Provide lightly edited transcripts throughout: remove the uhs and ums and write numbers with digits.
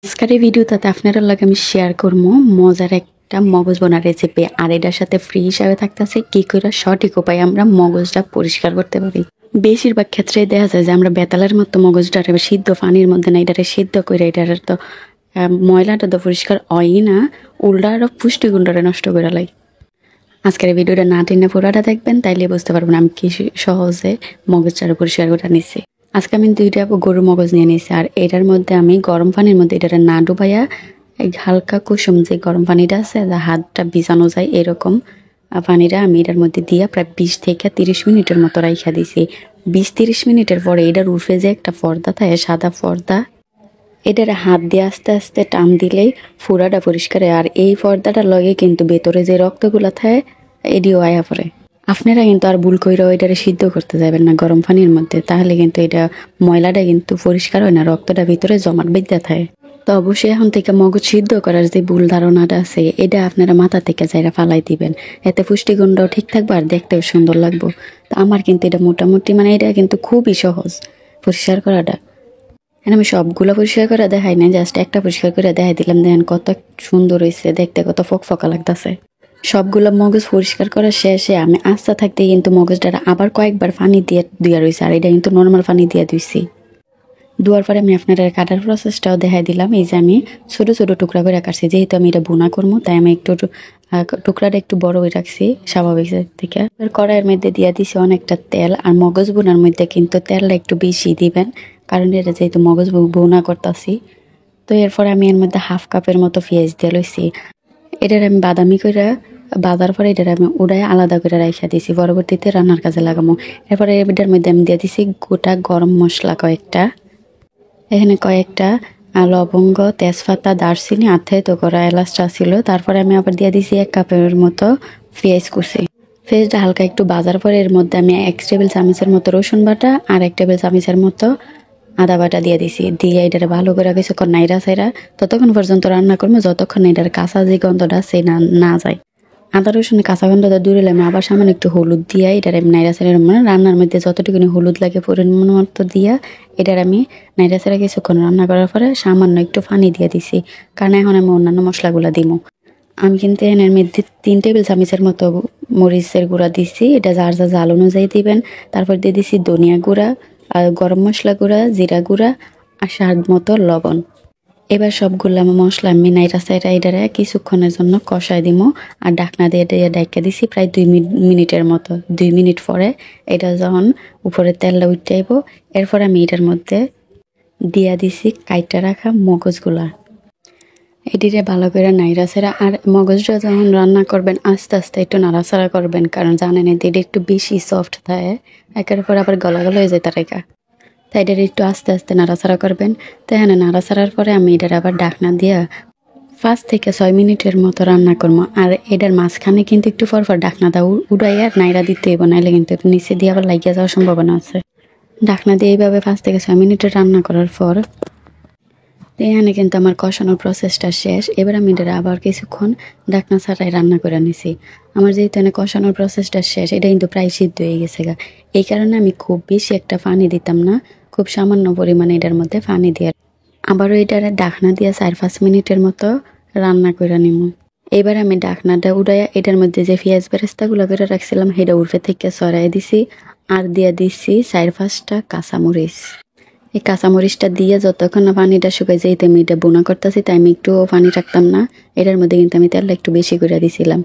আজকের এই ভিডিওটাতে আপনারা লগে আমি শেয়ার করবো মজার একটা মগজ বোনা রেসিপি। আর এটার সাথে ফ্রি হিসাবে থাকতেছে কি করে সঠিক উপায়ে আমরা মগজটা পরিষ্কার করতে পারি। বেশিরভাগ ক্ষেত্রে দেখা যায় যে আমরা বেতালের মতো মগজটারে সিদ্ধ পানির মধ্যে না এটারে সিদ্ধ করে এটার তো ময়লাটা তো পরিষ্কার হয়ই না, উল্টা আরো পুষ্টিগুণটারে নষ্ট করে লাই। আজকের ভিডিওটা না টেনে পুরোটা দেখবেন, তাইলে বুঝতে পারবেন আমি কি সহজে মগজটারে পরিষ্কার করে নিচ্ছি। আজকে আমি দুইটা গরুর মগজ নিয়ে নিয়েছি, আর এটার মধ্যে আমি গরম পানির মধ্যে এটা না ডুবাইয়া হালকা কুসুম যে গরম পানিটা আছে হাতটা ভিজানো যায় এরকম পানিটা আমি এটার মধ্যে দিয়া প্রায় 20 থেকে 30 মিনিটের মতো রাইখা দিছি। 20-30 মিনিটের পরে এটার উঠে যে একটা পর্দা থাকে সাদা পর্দা, এটার হাত দিয়ে আস্তে আস্তে টান দিলেই ফুরাটা পরিষ্কার হয়। আর এই পর্দাটার লগে কিন্তু ভেতরে যে রক্তগুলা থাকে এডিও আয়া পড়ে। আপনারা কিন্তু আর ভুল কইরাও এটারে সিদ্ধ করতে যাবেন না গরম পানির মধ্যে, তাহলে কিন্তু এটা ময়লাটা কিন্তু পরিষ্কার হয় না, রক্তটা ভিতরে জমাট বেঁধে থাকে। তো অবশ্যই এখন থেকে মগজ সিদ্ধ করার যে ভুল ধারণাটা আছে এটা আপনারা মাথা থেকে যাইরা ফালাই দিবেন, এতে পুষ্টিগুণটাও ঠিক থাকবে আর দেখতেও সুন্দর লাগবে। তো আমার কিন্তু এটা মোটামুটি এটা কিন্তু খুবই সহজ পরিষ্কার করাটা। আমি সবগুলো পরিষ্কার করে দেখাই না, জাস্ট একটা পরিষ্কার করে দেখাই দিলাম। দেখেন কত সুন্দর হয়েছে, দেখতে কত ফকফকা লাগতেছে। সবগুলো মগজ পরিষ্কার করার শেষে আমি আস্তে থাকতে কিন্তু মগজটা আবার কয়েকবার পানি দিয়ে দেওয়া রয়েছে, আর এটা কিন্তু নর্মাল পানি দিয়ে দিয়েছি। ধোয়ার পরে আমি আপনারা কাটার প্রসেসটাও দেখাই দিলাম। এই যে আমি ছোট ছোট টুকরা করে কাটছি, যেহেতু আমি এটা বোনা করবো তাই আমি একটু টুকরাটা একটু বড় হয়ে রাখছি স্বাভাবিক থেকে। কড়াইয়ের মধ্যে দিয়ে দিছি অনেকটা তেল, আর মগজ বোনার মধ্যে কিন্তু তেলটা একটু বেশি দিবেন, কারণ এটা যেহেতু মগজ বোনা করতেছি। তো এরপরে আমি এর মধ্যে 1/2 কাপের মতো পেঁয়াজ দিয়ে লইছি। এটার আমি বাদামি করে বাদার পরে এটার আমি উড়াই আলাদা করে রাইখা দিছি, পরবর্তীতে রান্নার কাজে লাগামো। এরপরে এটার মধ্যে আমি দিয়ে দিছি গোটা গরম মশলা কয়েকটা, এখানে কয়েকটা লবঙ্গ, তেজপাতা, দারচিনি, আর্থিত করা এলাচটা ছিল। তারপরে আমি আবার দিয়ে দিছি 1 কাপের মতো পেঁয়াজ কুচি। পেঁয়াজটা হালকা একটু ভাজার পরে এর মধ্যে আমি 1 টেবিল চামচের মতো রসুন বাটা আর 1 টেবিল চামচের মতো আদা বাটা দিয়ে দিছি। দিয়ে এটার ভালো করে কিছুক্ষণ নাইরা সাইরা ততক্ষণ পর্যন্ত রান্না করবো যতক্ষণ এটার কাঁচা যে গন্ধটা সে না যায়। আদা রসুনের কাঁচা গন্ধটা দূরে আমি আবার সামান্য একটু হলুদ দিয়ে এটার আমি নাইরা সাইরা রান্নার মধ্যে যতটুকুনি হলুদ লাগে পরিমাণ মতো দিয়া এটার আমি নাইরা সাইরা কিছুক্ষণ রান্না করার পরে সামান্য একটু পানি দিয়ে দিছি, কারণ এখন আমি অন্যান্য মশলাগুলো দিব। আমি কিন্তু এর মধ্যে 3 টেবিল চামচের মতো মরিচের গুঁড়া দিছি, এটা যার যা জাল অনুযায়ী দিবেন। তারপর দিয়ে দিছি ধনিয়া গুঁড়া আর গরম মশলা গুঁড়া, জিরা গুঁড়া আর স্বাদ মতো লবণ। এবার সবগুলো মশলা আমি নাইরা সাইরা এটারে কিছুক্ষণের জন্য কষাই দিব, আর ঢাকনা দিয়ে ডাইকা দিছি প্রায় 2 মিনিটের মতো। 2 মিনিট পরে এটা যখন উপরে তেলটা উঠে আইব, এরপর আমি এটার মধ্যে দিয়া দিছি কাইটা রাখা মগজগুলা। এটিরে ভালো করে নাইরা সাইরা, আর মগজটা যখন রান্না করবেন আস্তে আস্তে একটু নাড়াচাড়া করবেন, কারণ জানেন এটা একটু বেশি সফট থাকে, একের পর আবার গলা হয়ে যায় তারেকা। তাই এটার একটু আস্তে আস্তে নাড়াচাড়া করবেন। তো হ্যাঁ, নাড়াচাড়ার পরে আমি এটার আবার ঢাকনা দিয়া 5 থেকে 6 মিনিটের মতো রান্না করবো। আর এটার মাঝখানে কিন্তু একটু পর ঢাকনাটা উড়াইয়া নাইরা দিতে হইব, নাইলে কিন্তু নিচে দিয়ে আবার লাগিয়ে যাওয়ার সম্ভাবনা আছে। ঢাকনা দিয়ে এইভাবে 5 থেকে 6 মিনিটের রান্না করার পর এখানে কিন্তু আমার কষানোর প্রসেসটা শেষ। এবার আমি এটা আবার কিছুক্ষণ ঢাকনা ছাড়াই রান্না করে নিছি। আমার যেহেতু এখানে কষানোর প্রসেসটা শেষ, এটা কিন্তু প্রায় সিদ্ধ হয়ে গেছে গা, এই কারণে আমি খুব বেশি একটা পানি দিতাম না, খুব সামান্য পরিমাণে এটার মধ্যে পানি দিয়ে আবারও এটার ঢাকনা দিয়ে 4-5 মিনিটের মতো রান্না করে নিব। এবার আমি ঢাকনাটা উড়াইয়া এটার মধ্যে যে পেঁয়াজ বেরেস্তাগুলো করে রাখছিলাম সেটা উর্ফে থেকে সরাই দিছি, আর দিয়ে দিছি 4-5টা কাঁচামরিচ। এই কাঁচামরিচটা দিয়ে যতক্ষণ না পানিটা শুকাই যেতে আমি এটা বোনা করতেছি, তাই আমি একটু পানি রাখতাম না। এটার মধ্যে কিন্তু আমি তেলটা একটু বেশি করে দিছিলাম।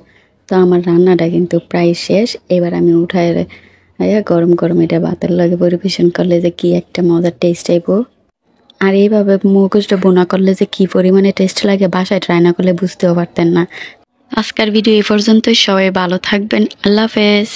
তো আমার রান্নাটা কিন্তু প্রায় শেষ। এবার আমি উঠায় গরম গরম এটা ভাতের লাগে পরিবেশন করলে যে কি একটা মজার টেস্ট আইব। আর এইভাবে মগজটা বোনা করলে যে কি পরিমাণে টেস্ট লাগে বাসায় ট্রাই না করলে বুঝতেও পারতেন না। আজকের ভিডিও এই পর্যন্তই, সবাই ভালো থাকবেন, আল্লাহ হাফেজ।